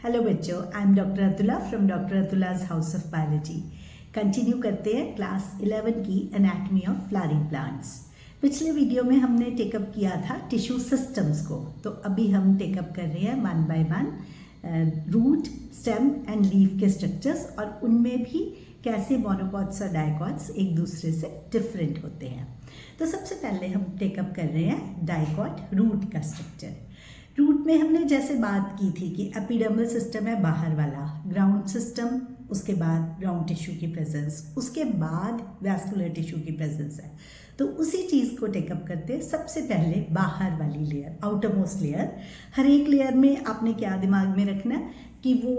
Hello बच्चों, I am doctor Atula from doctor Atula's house of biology. Continue करते हैं class 11 की एनाटॉमी ऑफ फ्लावरिंग प्लांट्स। पिछले वीडियो में हमने टेकअप किया था टिश्यू सिस्टम्स को, तो अभी हम टेकअप कर रहे हैं one by one root, stem and leaf के स्ट्रक्चर्स, और उनमें भी कैसे मोनोकॉट्स और डाइकॉट्स एक दूसरे से डिफरेंट होते हैं। तो सबसे पहले हम टेकअप कर रहे हैं डाइकॉट रूट का स्ट्रक्चर। रूट में हमने जैसे बात की थी कि एपिडर्मल सिस्टम है बाहर वाला, ग्राउंड सिस्टम, उसके बाद ग्राउंड टिश्यू की प्रेजेंस, उसके बाद वैस्कुलर टिश्यू की प्रेजेंस है। तो उसी चीज़ को टेकअप करते हैं। सबसे पहले बाहर वाली लेयर, आउटर मोस्ट लेयर। हर एक लेयर में आपने क्या दिमाग में रखना है कि वो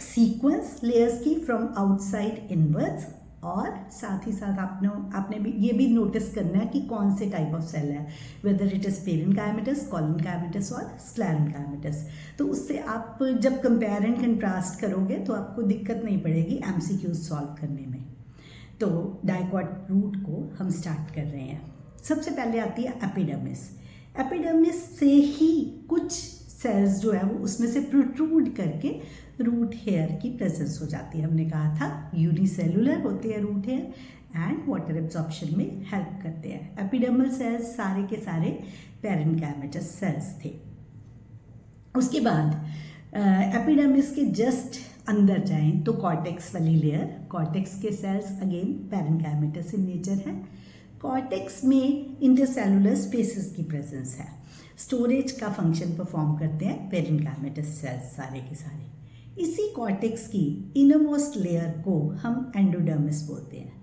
सीक्वेंस लेयर्स की फ्रॉम आउटसाइड इनवर्ड्स, और साथ ही साथ आपने भी ये भी नोटिस करना है कि कौन से टाइप ऑफ सेल है, वेदर इट इज़ पेरेन्काइमेटस, कॉलनकाइमेटस और स्क्लेरेन्काइमेटस। तो उससे आप जब कंपेयर एंड कंट्रास्ट करोगे तो आपको दिक्कत नहीं पड़ेगी एमसीक्यूज सॉल्व करने में। तो डाइकॉट रूट को हम स्टार्ट कर रहे हैं। सबसे पहले आती है एपिडर्मिस। एपिडर्मिस से ही कुछ सेल्स जो है वो उसमें से प्रोट्रूड करके रूट हेयर की प्रेजेंस हो जाती है। हमने कहा था यूनिसेलुलर होते हैं root hair and water absorption में हेल्प करते हैं। एपिडर्मल सेल्स सारे के सारे पेरेन्काइमेटस सेल्स थे। उसके बाद एपिडर्मिस के जस्ट अंदर जाएं तो कॉर्टेक्स वाली लेयर, कॉर्टेक्स के सेल्स अगेन पेरेन्काइमेटस इन नेचर है। कॉर्टेक्स में इंटरसेलुलर स्पेसेस की प्रेजेंस है। स्टोरेज का फंक्शन परफॉर्म करते हैं पेरेन्काइमेटस सेल्स सारे के सारे। इसी कॉर्टेक्स की इनरमोस्ट लेयर को हम एंडोडर्मिस बोलते हैं।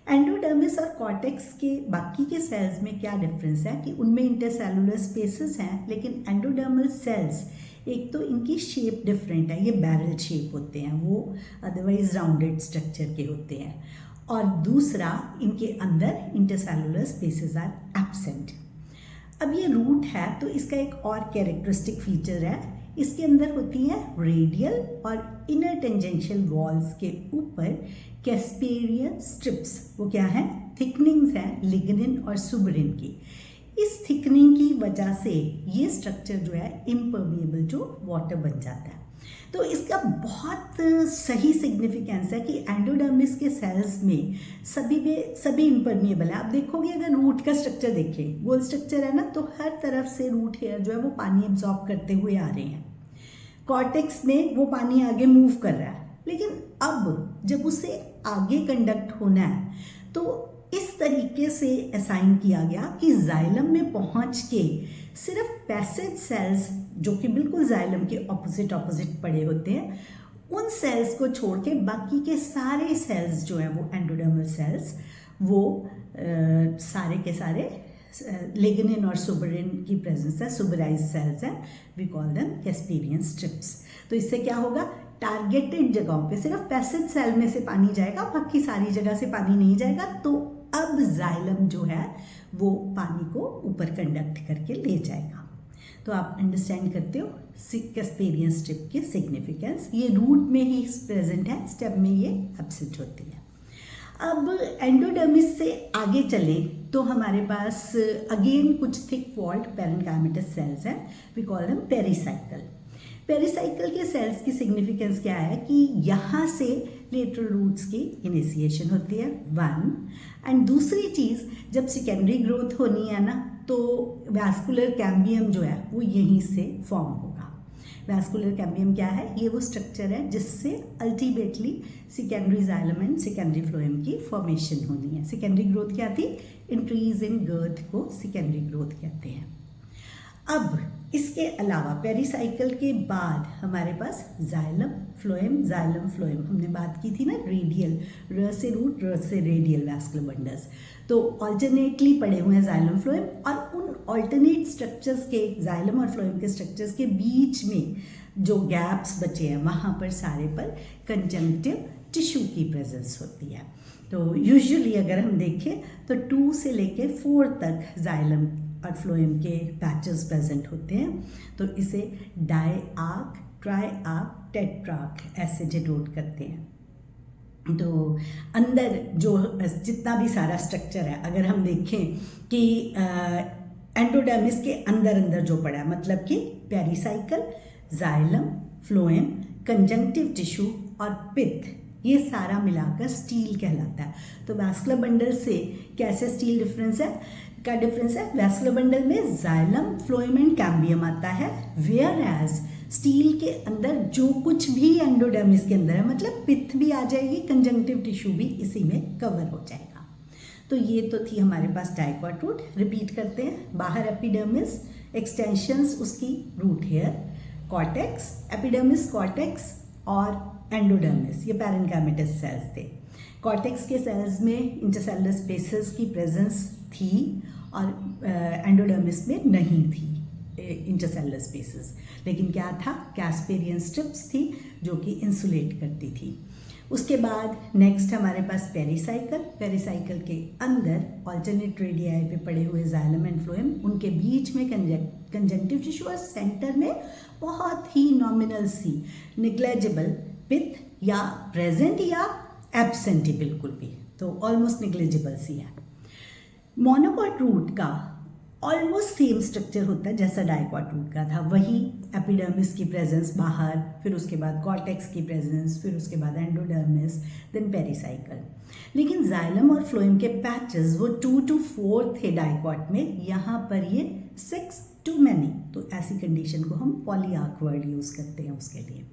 एंडोडर्मिस और कॉर्टेक्स के बाकी के सेल्स में क्या डिफरेंस है कि उनमें इंटरसेलुलर स्पेसेस हैं, लेकिन एंडोडर्मल सेल्स एक तो इनकी शेप डिफरेंट है, ये बैरल शेप होते हैं, वो अदरवाइज राउंडेड स्ट्रक्चर के होते हैं, और दूसरा इनके अंदर इंटरसेलुलर स्पेसेस आर एब्सेंट। अब ये रूट है तो इसका एक और कैरेक्टरिस्टिक फीचर है, इसके अंदर होती है रेडियल और इनर टेंजेंशियल वॉल्स के ऊपर कैस्पेरियन स्ट्रिप्स। वो क्या है? थिकनिंग्स हैं लिग्निन और सुबरिन की। इस थिकनिंग की वजह से ये स्ट्रक्चर जो है इम्पर्मिएबल टू वाटर बन जाता है। तो इसका बहुत सही सिग्निफिकेंस है कि एंडोडर्मिस के सेल्स में सभी इम्पर्मिएबल है। आप देखोगे अगर रूट का स्ट्रक्चर देखें, गोल स्ट्रक्चर है ना, तो हर तरफ से रूट हेयर जो है वो पानी एब्जॉर्ब करते हुए आ रहे हैं। कॉर्टेक्स में वो पानी आगे मूव कर रहा है, लेकिन अब जब उसे आगे कंडक्ट होना है तो इस तरीके से असाइन किया गया कि जाइलम में पहुंच के सिर्फ पैसेज सेल्स जो कि बिल्कुल जाइलम के ऑपोजिट पड़े होते हैं, उन सेल्स को छोड़ के बाकी के सारे सेल्स जो हैं वो एंडोडर्मल सेल्स, वो सारे के सारे लिग्निन और सुबरिन की प्रेजेंस है, सुबराइज सेल्स हैं, we call them Casparian strips. तो इससे क्या होगा? टारगेटेड जगहों पे सिर्फ पैसेज सेल में से पानी जाएगा, बाकी सारी जगह से पानी नहीं जाएगा। तो अब जाइलम जो है वो पानी को ऊपर कंडक्ट करके ले जाएगा। तो आप अंडरस्टैंड करते हो कैस्पेरियन स्ट्रिप की सिग्निफिकेंस। ये रूट में ही प्रेजेंट है, स्टेम में ये एब्सेंट होती है। अब एंडोडर्मिस से आगे चले तो हमारे पास अगेन कुछ थिक वॉल्ड पेरेन्काइमेटस सेल्स हैं, we call them pericycle. Pericycle के सेल्स की सिग्निफिकेंस क्या है कि यहाँ से लेटरल रूट्स की इनिशिएशन होती है, वन। एंड दूसरी चीज़, जब सेकेंडरी ग्रोथ होनी है ना, तो वैस्कुलर कैम्बियम जो है वो यहीं से फॉर्म होगा। वैस्कुलर कैम्बियम क्या है? ये वो स्ट्रक्चर है जिससे ultimately secondary xylem and secondary phloem की फॉर्मेशन होनी है। सेकेंडरी ग्रोथ क्या थी? इंक्रीज इन गर्थ को सेकेंडरी ग्रोथ कहते हैं। अब इसके अलावा पेरिसाइकल के बाद हमारे पास जाइलम फ्लोएम हमने बात की थी ना, रेडियल, र से रूट, र से रेडियल वैस्कुलर बंडल्स। तो ऑल्टरनेटली पड़े हुए हैं जाइलम फ्लोएम, और उन ऑल्टरनेट स्ट्रक्चर्स के, जाइलम और फ्लोएम के स्ट्रक्चर्स के बीच में जो गैप्स बचे हैं वहाँ पर सारे पर कंजंक्टिव टिश्यू की प्रेजेंस होती है। तो यूजुअली अगर हम देखें तो 2 से लेके 4 तक जाइलम और फ्लोएम के पैचेस प्रेजेंट होते हैं। तो इसे डायआर्क, ट्रायआर्क, टेट्रार्क ऐसे डिनोट करते हैं। तो अंदर जो जितना भी सारा स्ट्रक्चर है, अगर हम देखें कि एंडोडर्मिस के अंदर जो पड़ा है, मतलब कि pericycle, xylem, phloem, conjunctive tissue और पित्त, ये सारा मिलाकर स्टील कहलाता है। तो वैस्कुलर बंडल से कैसे स्टील डिफरेंस है का डिफरेंस है, वैस्कुलर बंडल में जाइलम, फ्लोएम एंड कैम्बियम आता है, वेयर एज स्टील के अंदर जो कुछ भी एंडोडर्मिस के अंदर है, मतलब पित्त भी आ जाएगी, कंजंक्टिव टिश्यू भी इसी में कवर हो जाएगा। तो ये तो थी हमारे पास डाइकॉट रूट। रिपीट करते हैं, बाहर एपिडर्मिस, एक्सटेंशंस उसकी root hair, cortex, epidermis, cortex और एंडोडर्मिस, ये पैरेन्काइमेटस सेल्स थे। कॉर्टेक्स के सेल्स में इंटरसेलुलर स्पेसेस की प्रेजेंस थी और एंडोडर्मिस में नहीं थी इंटरसेलुलर स्पेसेस, लेकिन क्या था, कैस्पेरियन स्ट्रिप्स थी जो कि इंसुलेट करती थी। उसके बाद नेक्स्ट हमारे पास पेरिसाइकल, पेरिसाइकल के अंदर ऑल्टरनेट रेडियाई पे पड़े हुए जाइलम एंड फ्लोएम, उनके बीच में कंजंक्टिव टिश्यू और सेंटर में बहुत ही नॉमिनल सी निग्लेजिबल पित्त या प्रेजेंट या एब्सेंट ही बिल्कुल भी, तो ऑलमोस्ट निग्लेजिबल सी है। मोनोकॉट रूट का ऑलमोस्ट सेम स्ट्रक्चर होता है जैसा डाइकॉट रूट का था, वही एपिडर्मिस की प्रेजेंस बाहर, फिर उसके बाद कॉर्टेक्स की प्रेजेंस, फिर उसके बाद एंडोडर्मिस, देन पेरिसाइकल। लेकिन जाइलम और फ्लोएम के पैचेस वो 2 to 4 थे डाइकॉट में, यहाँ पर ये 6 to many, तो ऐसी कंडीशन को हम पॉलीआर्क वर्ड यूज करते हैं उसके लिए।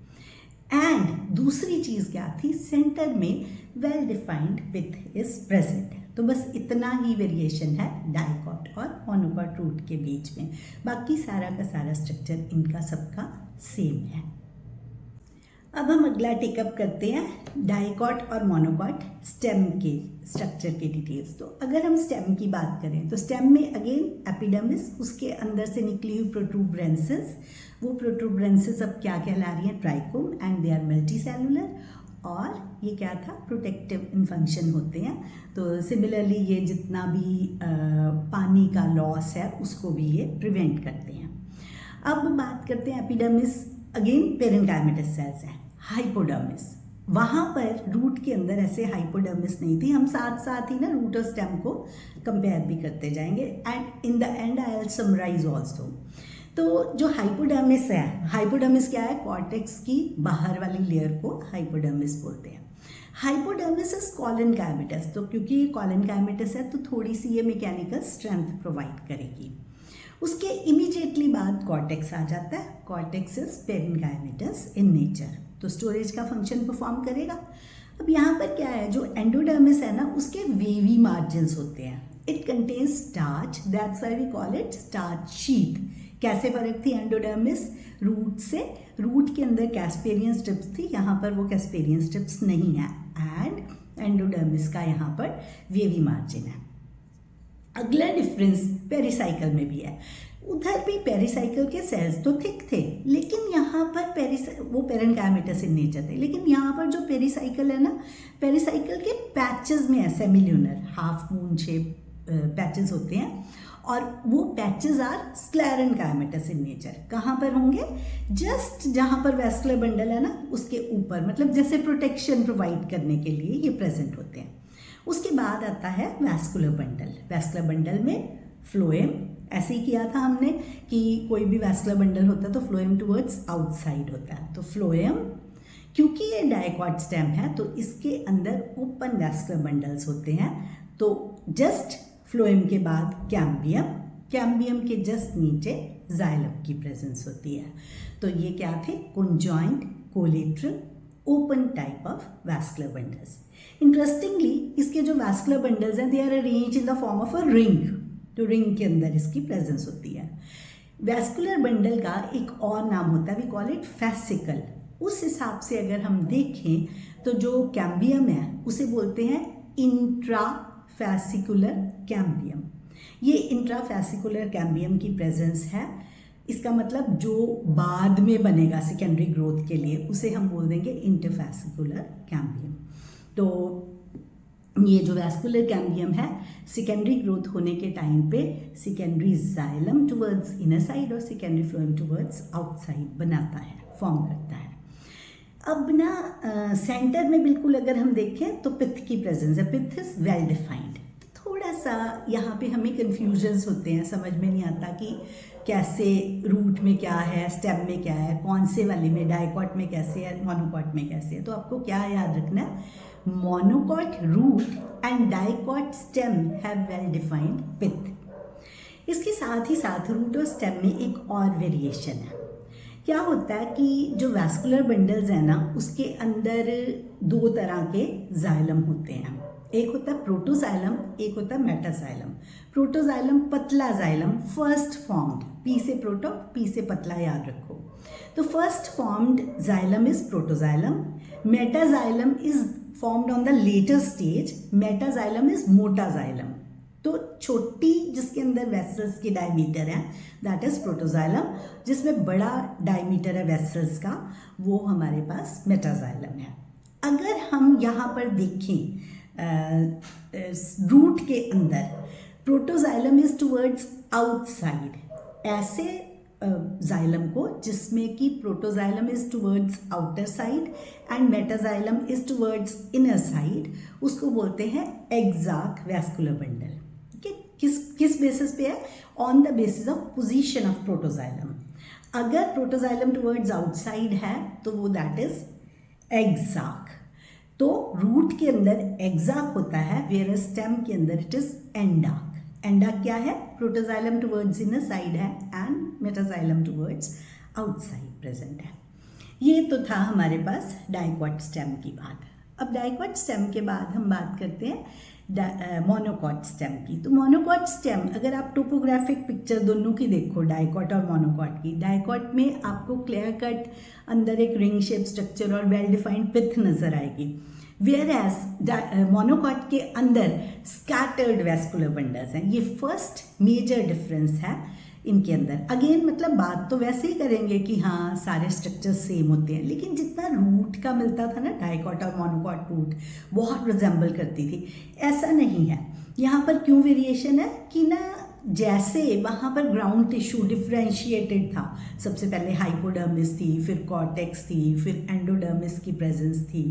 एंड दूसरी चीज क्या थी, सेंटर में वेल डिफाइंड पित्त इज प्रेजेंट। तो बस इतना ही वेरिएशन है डाइकॉट और मोनोकॉट रूट के बीच में, बाकी सारा का सारा स्ट्रक्चर इनका सबका सेम है। अब हम अगला टेकअप करते हैं डाइकॉट और मोनोकॉट स्टेम के स्ट्रक्चर के डिटेल्स। तो अगर हम स्टेम की बात करें तो स्टेम में अगेन एपिडर्मिस, उसके अंदर से निकली हुई प्रोट्रूबरेंसेस, वो प्रोट्रूबरेंसेस अब क्या कहला रही हैं, trichome, and they are multicellular, और ये क्या था, प्रोटेक्टिव इन फंक्शन होते हैं। तो सिमिलरली ये जितना भी पानी का लॉस है उसको भी ये प्रिवेंट करते हैं। अब बात करते हैं एपिडर्मिस, अगेन पेरेन्काइमेटस सेल्स हैं। हाइपोडर्मिस, वहाँ पर रूट के अंदर ऐसे हाइपोडर्मिस नहीं थी, हम साथ साथ ही ना रूट और स्टेम को कंपेयर भी करते जाएंगे, and in the end I will summarise also. तो जो हाइपोडर्मिस है, हाइपोडर्मिस क्या है, कॉर्टेक्स की बाहर वाली लेयर को हाइपोडर्मिस बोलते हैं। हाइपोडर्मिस इज कॉलेनकाइमेटस, तो क्योंकि ये कॉलेनकाइमेटस है तो थोड़ी सी ये मैकेनिकल स्ट्रेंथ प्रोवाइड करेगी। उसके इमीडिएटली बाद कॉर्टेक्स आ जाता है, कॉर्टेक्स इज पेरेन्काइमेटस इन नेचर, तो स्टोरेज का फंक्शन परफॉर्म करेगा। अब यहाँ पर क्या है, जो एंडोडर्मिस है ना, उसके वेवी मार्जिन्स होते हैं, it contains starch, that's why we call it starch sheath. कैसे फर्क थी एंडोडर्मिस रूट से, रूट के अंदर कैस्पेरियन स्ट्रिप्स थी, यहाँ पर वो कैस्पेरियन स्ट्रिप्स नहीं है, एंड एंडोडर्मिस का यहाँ पर वेवी मार्जिन है। अगला डिफरेंस पेरिसाइकल में भी है, उधर भी पेरिसाइकल के सेल्स तो थिक थे, लेकिन यहाँ पर वो पेरेन्काइमेटस इन नेचर थे, लेकिन यहाँ पर जो पेरिसाइकल है ना, पेरिसाइकल के पैचेस में है semilunar half moon shape patches होते हैं, और वो पैचेस आर स्क्लेरेन्काइमेटस इन नेचर। कहाँ पर होंगे, जस्ट जहाँ पर वैस्कुलर बंडल है ना उसके ऊपर, मतलब जैसे प्रोटेक्शन प्रोवाइड करने के लिए ये प्रेजेंट होते हैं। उसके बाद आता है वैस्कुलर बंडल। वैस्कुलर बंडल में फ्लोएम, ऐसे ही किया था हमने कि कोई भी वैस्कुलर बंडल होता है तो फ्लोएम टुवर्ड्स आउटसाइड होता है, तो फ्लोएम, क्योंकि ये डाइकॉट स्टेम है तो इसके अंदर ओपन वैस्कुलर बंडल्स होते हैं, तो जस्ट फ्लोएम के बाद कैम्बियम, कैम्बियम के जस्ट नीचे जाइलम की प्रेजेंस होती है। तो ये क्या थे, conjoint collateral open type of vascular bundles. Interestingly इसके जो वैस्कुलर बंडल्स हैं, they are arranged in the form of a ring, तो रिंग के अंदर इसकी प्रेजेंस होती है। वैस्कुलर बंडल का एक और नाम होता है, वी कॉल इट फैसिकल। उस हिसाब से अगर हम देखें तो जो कैम्बियम है उसे बोलते हैं इंट्राफैसिकुलर कैम्बियम। ये इंट्राफैसिकुलर कैम्बियम की प्रेजेंस है, इसका मतलब जो बाद में बनेगा सेकेंडरी ग्रोथ के लिए उसे हम बोल देंगे इंटरफैसिकुलर कैम्बियम। तो ये जो वैस्कुलर कैम्बियम है सेकेंडरी ग्रोथ होने के टाइम पे secondary xylem towards inner side और सेकेंडरी फ्लोएम टुवर्ड्स आउटसाइड बनाता है, फॉर्म करता है। अब ना सेंटर में बिल्कुल अगर हम देखें तो पित्त की प्रेजेंस है, पित्त इज वेल डिफाइंड। थोड़ा सा यहाँ पे हमें कन्फ्यूजन्स होते हैं, समझ में नहीं आता कि कैसे रूट में क्या है, स्टेम में क्या है, कौन से वाले में, डाइकॉट में कैसे है, मोनोकॉट में कैसे है। तो आपको क्या याद रखना है, monocot root and dicot stem have well defined pith. इसके साथ ही साथ रूट और स्टेम में एक और वेरिएशन है। क्या होता है कि जो वैस्कुलर बंडल्स है ना, उसके अंदर दो तरह के जाइलम होते हैं। एक होता है प्रोटोजाइलम, एक होता है मेटाजाइलम। प्रोटोजाइलम पतला जाइलम, फर्स्ट फॉर्म्ड, पी से प्रोटो, पी से पतला, याद रखो। तो first formed xylem is protoxylem, metaxylem is formed on the later stage, metaxylem is मोटाजाइलम। तो छोटी जिसके अंदर वेसल्स की डायमीटर है दैट इज प्रोटोजाइलम, जिसमें बड़ा डायमीटर है वेसल्स का वो हमारे पास मेटाजाइलम है। अगर हम यहाँ पर देखें रूट के अंदर, प्रोटोजाइलम इज टुवर्ड्स आउटसाइड, ऐसे जाइलम को जिसमें कि protoxylem is towards outer side and metaxylem is towards inner side, उसको बोलते हैं एग्जैक्ट वैस्कुलर बंडल। किस बेसिस पे है, on the basis of position of protoxylem. अगर प्रोटोजाइलम टुवर्ड्स आउटसाइड है तो वो दैट इज एग्जैक्ट। तो रूट के अंदर एग्जैक्ट होता है, वेयर स्टेम के अंदर इट इज एंडाक। एंडाक क्या है, प्रोटोजाइलम टुवर्ड्स इनर साइड है and metaxylem towards outside present है। ये तो था हमारे पास डाइकॉट स्टेम की बात। अब डाइकॉट स्टेम के बाद हम बात करते हैं मोनोकॉट स्टेम की। तो मोनोकॉट स्टेम, अगर आप टोपोग्राफिक पिक्चर दोनों की देखो, डाइकॉट और मोनोकॉट की, डाइकॉट में आपको क्लियर कट अंदर एक रिंग शेप स्ट्रक्चर और वेल डिफाइंड पिथ नजर आएगी, वेयर एज मोनोकॉट के अंदर स्कैटर्ड वैस्कुलर बंडल्स हैं। ये फर्स्ट मेजर डिफरेंस है इनके अंदर। अगेन मतलब बात तो वैसे ही करेंगे कि हाँ सारे स्ट्रक्चर सेम होते हैं, लेकिन जितना रूट का मिलता था ना, डाइकॉट और मोनोकॉट रूट बहुत रिजेंबल करती थी, ऐसा नहीं है। यहाँ पर क्यों वेरिएशन है कि ना, जैसे वहाँ पर ग्राउंड टिश्यू डिफ्रेंशिएटेड था, सबसे पहले हाइपोडर्मिस थी, फिर कॉर्टेक्स थी, फिर एंडोडर्मिस की प्रेजेंस थी,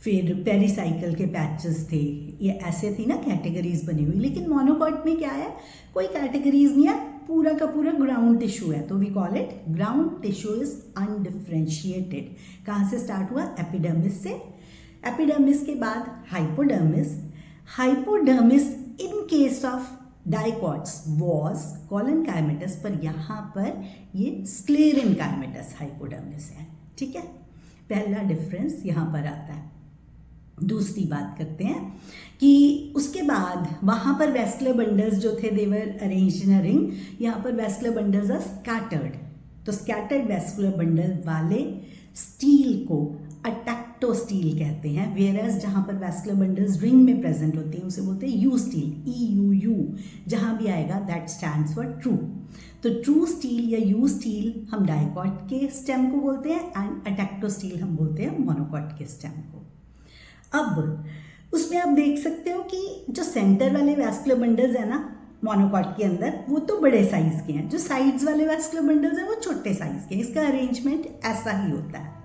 फिर पेरिसाइकल के पैचेस थे, ये ऐसे थी ना कैटेगरीज बनी हुई। लेकिन मोनोकॉट में क्या है, कोई कैटेगरीज नहीं है, पूरा का पूरा ग्राउंड टिश्यू है। तो we call it ground tissue is undifferentiated. कहाँ से स्टार्ट हुआ, एपिडर्मिस से, एपिडर्मिस के बाद hypodermis, hypodermis in case of dicots was collenchymatous, पर यहाँ पर ये स्क्लेरेनकाइमेटस हाइपोडर्मिस है। ठीक है, पहला डिफरेंस यहाँ पर आता है। दूसरी बात करते हैं कि उसके बाद वहाँ पर वैस्कुलर बंडल्स जो थे देवर अरेंज्ड इन अ रिंग, यहाँ पर वैस्कुलर बंडल्स आर स्कैटर्ड। तो स्कैटर्ड वैस्कुलर बंडल वाले स्टील को अटैक्टो स्टील कहते हैं, वेयरएज जहाँ पर वैस्कुलर बंडल्स रिंग में प्रेजेंट होते हैं उसे बोलते हैं यू स्टील, EUU, जहाँ भी आएगा दैट स्टैंड्स फॉर ट्रू। तो ट्रू स्टील या यू स्टील हम डाइकॉट के स्टेम को बोलते हैं एंड अटैक्टो स्टील हम बोलते हैं मोनोकॉट के स्टेम को। अब उसमें आप देख सकते हो कि जो सेंटर वाले वैस्कुलर बंडल्स है ना मोनोकॉट के अंदर, वो तो बड़े साइज के हैं, जो साइड्स वाले वैस्कुलर बंडल्स हैं वो छोटे साइज के हैं। इसका अरेंजमेंट ऐसा ही होता है।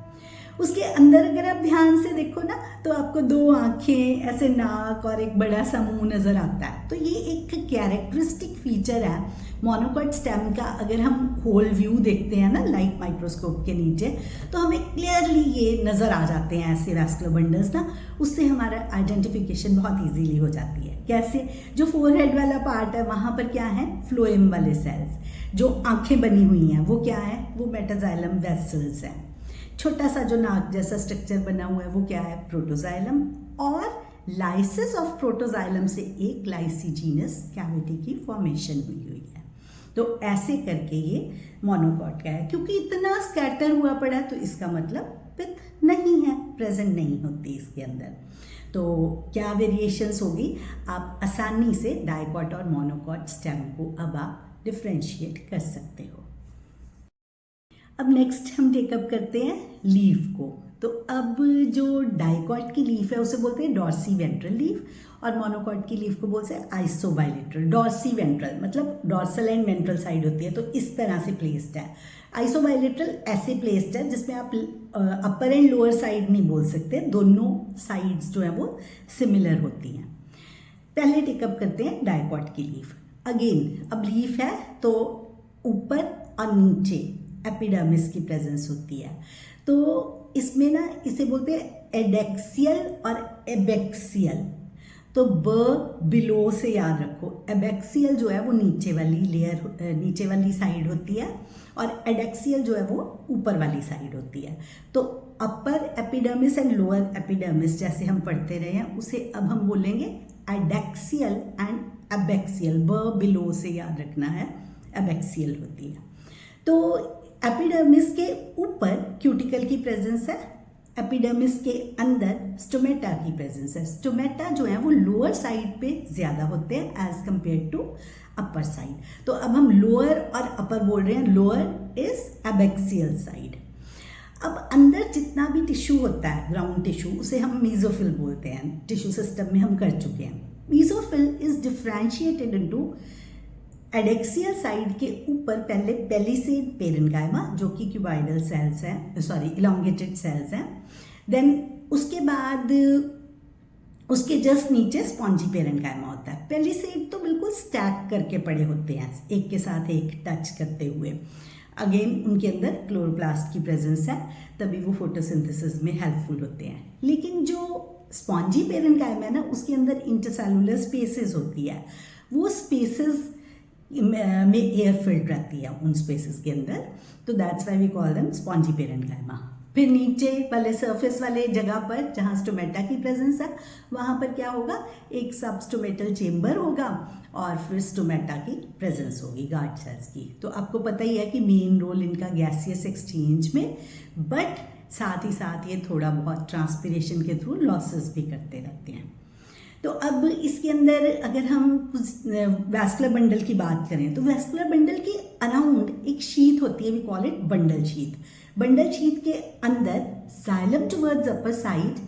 उसके अंदर अगर आप ध्यान से देखो ना तो आपको दो आंखें, ऐसे नाक और एक बड़ा सा मुंह नजर आता है। तो ये एक कैरेक्टरिस्टिक फीचर है मोनोकॉट स्टेम का। अगर हम होल व्यू देखते हैं ना लाइट माइक्रोस्कोप के नीचे, तो हमें क्लियरली ये नज़र आ जाते हैं ऐसे वैस्कुलर बंडल्स ना। उससे हमारा आइडेंटिफिकेशन बहुत इजीली हो जाती है। कैसे, जो फोरहेड वाला पार्ट है वहाँ पर क्या है, फ्लोएम वाले सेल्स। जो आंखें बनी हुई हैं वो क्या है, वो मेटाजाइलम वेसल्स हैं। छोटा सा जो नाक जैसा स्ट्रक्चर बना हुआ है वो क्या है, प्रोटोजाइलम। और लाइसिस ऑफ प्रोटोजाइलम से एक लाइसिजीनस कैविटी की फॉर्मेशन हुई है। तो ऐसे करके ये मोनोकॉट का है। क्योंकि इतना स्कैटर हुआ पड़ा है तो इसका मतलब पिथ नहीं है, प्रेजेंट नहीं होती इसके अंदर। तो क्या वेरिएशंस होगी, आप आसानी से डाइकॉट और मोनोकॉट स्टेम को अब आप डिफ्रेंशिएट कर सकते हो। अब नेक्स्ट हम टेकअप करते हैं लीफ को। तो अब जो डाइकॉट की लीफ है उसे बोलते हैं डॉर्सी वेंट्रल लीफ और मोनोकॉट की लीफ को बोलते हैं आइसोबाइलेटरल। डॉर्सी वेंट्रल मतलब डॉर्सल एंड वेंट्रल साइड होती है, तो इस तरह से प्लेस्ड है। आइसोबाइलेटरल ऐसे प्लेस्ड है जिसमें आप अपर एंड लोअर साइड नहीं बोल सकते, दोनों साइड्स जो है वो सिमिलर होती हैं। पहले टेकअप करते हैं डायकॉट की लीफ। अगेन अब लीफ है तो ऊपर और नीचे एपिडर्मिस की प्रेजेंस होती है। तो इसमें ना इसे बोलते हैं एडेक्सियल और एबेक्सियल। तो बिलो से याद रखो, एबेक्सियल जो है वो नीचे वाली लेयर, नीचे वाली साइड होती है, और एडेक्सियल जो है वो ऊपर वाली साइड होती है। तो upper epidermis and lower epidermis जैसे हम पढ़ते रहे हैं, उसे अब हम बोलेंगे एडेक्सियल एंड एबेक्सियल। बिलो से याद रखना है, एबेक्सियल होती है। तो एपिडर्मिस के ऊपर क्यूटिकल की प्रेजेंस है, एपिडर्मिस के अंदर स्टोमेटा की प्रेजेंस है। स्टोमेटा जो है वो लोअर साइड पे ज़्यादा होते हैं as compare to upper side. तो अब हम लोअर और अपर बोल रहे हैं, लोअर इज एबेक्सियल साइड। अब अंदर जितना भी टिश्यू होता है, ग्राउंड टिश्यू, उसे हम मीजोफिल बोलते हैं। टिश्यू सिस्टम में हम कर चुके हैं। Mesophyll is differentiated into adaxial side के ऊपर पहले पेलिसेड पेरेन्काइमा जो कि क्यूबाइडल सेल्स हैं, सॉरी इलोंगेटेड सेल्स हैं। देन उसके बाद उसके जस्ट नीचे स्पॉन्जी पेरेन्काइमा होता है। पेलिसेड तो बिल्कुल स्टैक करके पड़े होते हैं, एक के साथ एक टच करते हुए। अगेन उनके अंदर क्लोरोप्लास्ट की प्रेजेंस है, तभी वो फोटोसिंथेसिस में हेल्पफुल होते हैं। लेकिन जो स्पॉन्जी पेरेन्काइमा है ना, उसके अंदर इंटरसेलुलर स्पेसेस होती है। वो स्पेसेस में एयर फिल्ड रहती है उन स्पेसेस के अंदर, तो that's why we call them spongy parenchyma. फिर नीचे वाले सरफेस वाले जगह पर जहाँ स्टोमेटा की प्रेजेंस है, वहाँ पर क्या होगा, एक सबस्टोमेटल चेम्बर होगा और फिर स्टोमेटा की प्रेजेंस होगी, गार्ड सेल्स की। तो आपको पता ही है कि मेन रोल इनका गैसियस एक्सचेंज में, बट साथ ही साथ ये थोड़ा बहुत ट्रांसपिरेशन के थ्रू लॉसेस भी करते रहते हैं। तो अब इसके अंदर अगर हम वैस्कुलर बंडल की बात करें, तो वैस्कुलर बंडल के अराउंड एक शीथ होती है, we call it bundle sheath. Bundle sheath के अंदर xylem towards upper side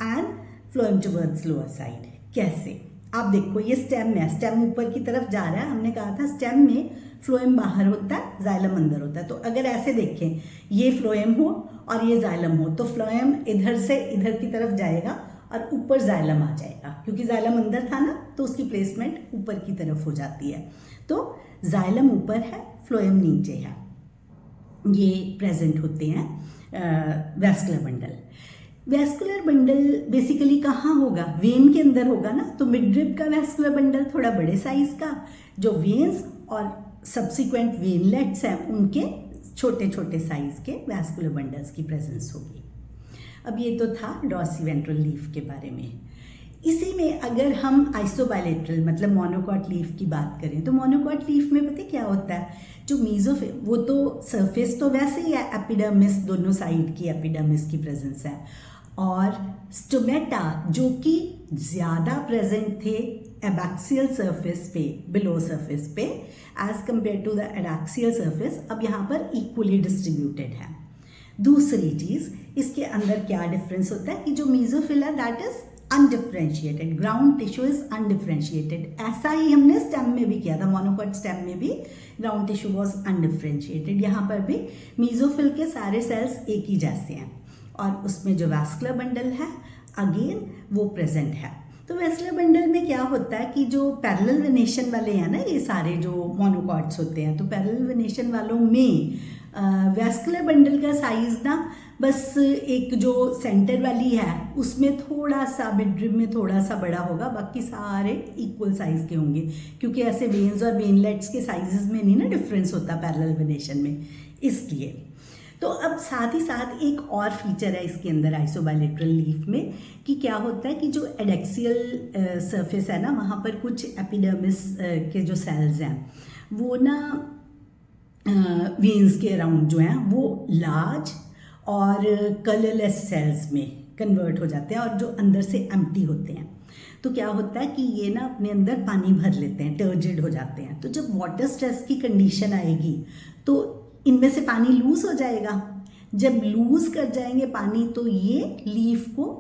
and phloem towards lower side. कैसे, आप देखो ये स्टेम है, स्टेम ऊपर की तरफ जा रहा है। हमने कहा था स्टेम में फ्लोएम बाहर होता है, जाइलम अंदर होता है। तो अगर ऐसे देखें, ये फ्लोएम हो और ये जाइलम हो, तो फ्लोएम इधर से इधर की तरफ जाएगा और ऊपर जाइलम आ जाएगा, क्योंकि जाइलम अंदर था ना, तो उसकी प्लेसमेंट ऊपर की तरफ हो जाती है। तो जाइलम ऊपर है, फ्लोएम नीचे है, ये प्रेजेंट होते हैं vascular bundle. Vascular bundle basically कहाँ होगा, वेन के अंदर होगा ना। तो मिडरिब का वैस्कुलर बंडल थोड़ा बड़े साइज का, जो वेन्स और सब्सिक्वेंट वेनलेट्स हैं उनके छोटे छोटे साइज के वैस्कुलर बंडल्स की प्रेजेंस होगी। अब ये तो था डॉर्सिवेंट्रल लीफ के बारे में। इसी में अगर हम आइसोबायलेटरल मतलब मोनोकॉट लीफ की बात करें, तो मोनोकॉट लीफ में पता क्या होता है, जो मीजोफिल, वो तो सरफेस तो वैसे ही है, एपिडर्मिस दोनों साइड की एपिडर्मिस की प्रेजेंस है, और स्टोमेटा जो कि ज़्यादा प्रेजेंट थे एबैक्सियल सरफेस पे, बिलो सरफेस पे, as compare to the adaxial surface, अब यहाँ पर इक्वली डिस्ट्रीब्यूटेड है। दूसरी चीज़, इसके अंदर क्या डिफरेंस होता है कि जो मीजोफिल है that is undifferentiated, ground tissue is undifferentiated. ऐसा ही हमने स्टेम में भी किया था, मोनोकॉट स्टेम में भी ग्राउंड टिश्यू वॉज अनडिफ्रेंशिएटेड। यहाँ पर भी मीजोफिल के सारे सेल्स एक ही जैसे हैं, और उसमें जो वैस्कुलर बंडल है अगेन वो प्रेजेंट है। तो वैस्कुलर बंडल में क्या होता है कि जो पैरेलल वेनेशन वाले हैं ना, ये सारे जो मोनोकॉट्स होते हैं, तो पैरेलल वेनेशन वालों में वैस्कुलर बंडल का साइज ना बस एक जो सेंटर वाली है उसमें थोड़ा सा, मिडरिब में थोड़ा सा बड़ा होगा, बाकी सारे इक्वल साइज के होंगे, क्योंकि ऐसे वेन्स और वेनलेट्स के साइजेस में नहीं ना डिफरेंस होता पैरेलल वेनेशन में, इसलिए। तो अब साथ ही साथ एक और फीचर है इसके अंदर आइसोबायलेटरल लीफ में, कि क्या होता है कि जो एडेक्सियल सरफेस है ना, वहाँ पर कुछ एपिडर्मिस के जो सेल्स हैं वो ना वेन्स के अराउंड जो हैं वो लार्ज और कलरलेस सेल्स में कन्वर्ट हो जाते हैं, और जो अंदर से एम्प्टी होते हैं। तो क्या होता है कि ये ना अपने अंदर पानी भर लेते हैं, टर्जिड हो जाते हैं। तो जब वाटर स्ट्रेस की कंडीशन आएगी तो इनमें से पानी लूज हो जाएगा। जब लूज कर जाएंगे पानी, तो ये लीफ को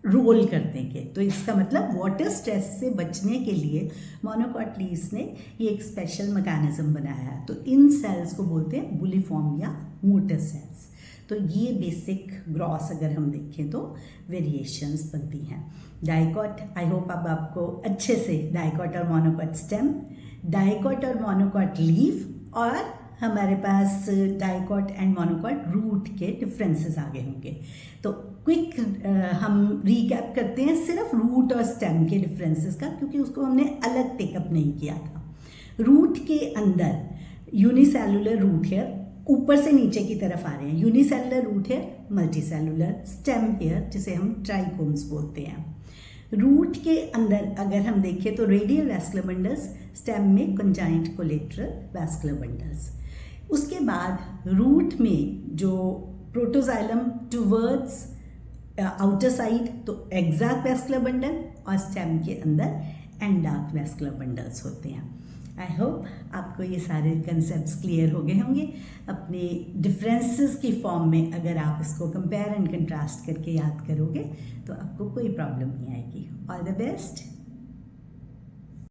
रोल कर देंगे। तो इसका मतलब वाटर स्ट्रेस से बचने के लिए मोनोकॉट लीव्स ने ये एक स्पेशल मैकेनिज्म बनाया है। तो इन सेल्स को बोलते हैं बुलिफॉर्म या मोटर सेल्स। तो ये बेसिक ग्रॉस अगर हम देखें तो वेरिएशंस बनती हैं। डाइकॉट, आई होप अब आपको अच्छे से डाइकॉट और मोनोकॉट स्टेम, डाइकॉट और मोनोकॉट लीफ और हमारे पास डाइकॉट एंड मोनोकॉट रूट के डिफरेंसेस आगे होंगे। तो क्विक हम रीकैप करते हैं सिर्फ रूट और स्टेम के डिफरेंसेस का, क्योंकि उसको हमने अलग टेकअप नहीं किया था। रूट के अंदर यूनिसेलुलर रूट हेयर ऊपर से नीचे की तरफ आ रहे हैं, unicellular root hair, multicellular stem hair जिसे हम ट्राइकोम्स बोलते हैं। रूट के अंदर अगर हम देखें तो रेडियल वैस्कुलर बंडल्स, स्टेम में कंजाइंट कोलेटरल वैस्कुलर बंडल्स। उसके बाद रूट में जो प्रोटोजाइलम टुवर्ड्स आउटर साइड तो एक्जैक्ट वैस्कुलर बंडल, और स्टेम के अंदर एंडार्क वैस्कुलर बंडल्स होते हैं। आई होप आपको ये सारे कंसेप्ट्स क्लियर हो गए होंगे। अपने डिफरेंसेस की फॉर्म में अगर आप इसको कंपेयर एंड कंट्रास्ट करके याद करोगे तो आपको कोई प्रॉब्लम नहीं आएगी। All the best.